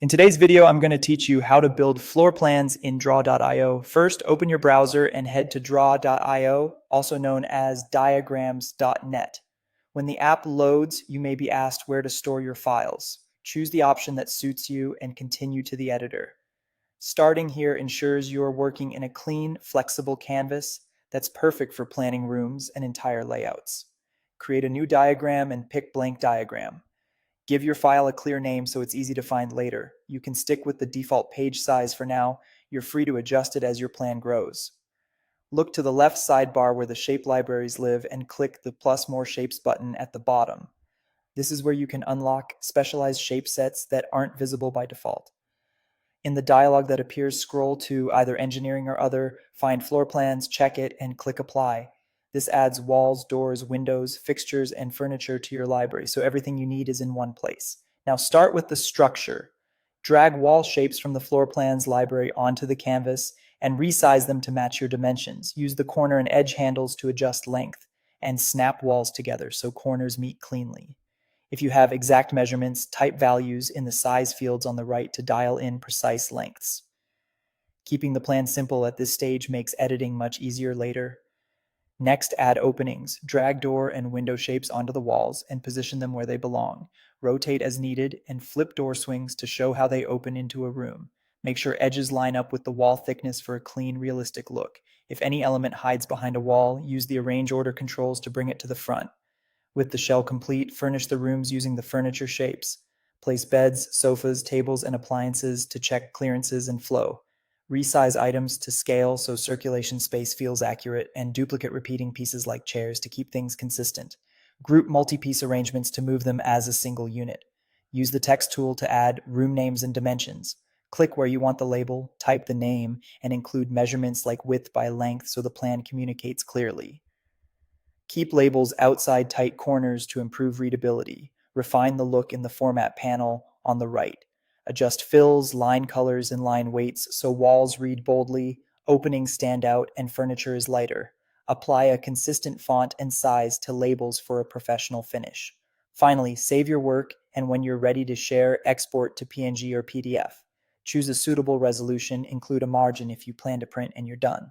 In today's video, I'm going to teach you how to build floor plans in drawio. First, open your browser and head to draw.io, also known as diagrams.net. When the app loads, you may be asked where to store your files. Choose the option that suits you and continue to the editor. Starting here ensures you are working in a clean, flexible canvas that's perfect for planning rooms and entire layouts. Create a new diagram and pick blank diagram. Give your file a clear name so it's easy to find later. You can stick with the default page size for now. You're free to adjust it as your plan grows. Look to the left sidebar where the shape libraries live and click the plus more shapes button at the bottom. This is where you can unlock specialized shape sets that aren't visible by default. In the dialog that appears, scroll to either engineering or other, find floor plans, check it, and click apply. This adds walls, doors, windows, fixtures, and furniture to your library, so everything you need is in one place. Now start with the structure. Drag wall shapes from the floor plans library onto the canvas and resize them to match your dimensions. Use the corner and edge handles to adjust length, and snap walls together so corners meet cleanly. If you have exact measurements, type values in the size fields on the right to dial in precise lengths. Keeping the plan simple at this stage makes editing much easier later. Next, add openings. Drag door and window shapes onto the walls and position them where they belong. Rotate as needed and flip door swings to show how they open into a room. Make sure edges line up with the wall thickness for a clean, realistic look. If any element hides behind a wall, use the arrange order controls to bring it to the front. With the shell complete, furnish the rooms using the furniture shapes. Place beds, sofas, tables, and appliances to check clearances and flow. Resize items to scale so circulation space feels accurate, and duplicate repeating pieces like chairs to keep things consistent. Group multi-piece arrangements to move them as a single unit. Use the text tool to add room names and dimensions. Click where you want the label, type the name, and include measurements like width by length so the plan communicates clearly. Keep labels outside tight corners to improve readability. Refine the look in the format panel on the right. Adjust fills, line colors, and line weights so walls read boldly, openings stand out, and furniture is lighter. Apply a consistent font and size to labels for a professional finish. Finally, save your work, and when you're ready to share, export to PNG or PDF. Choose a suitable resolution, include a margin if you plan to print, and you're done.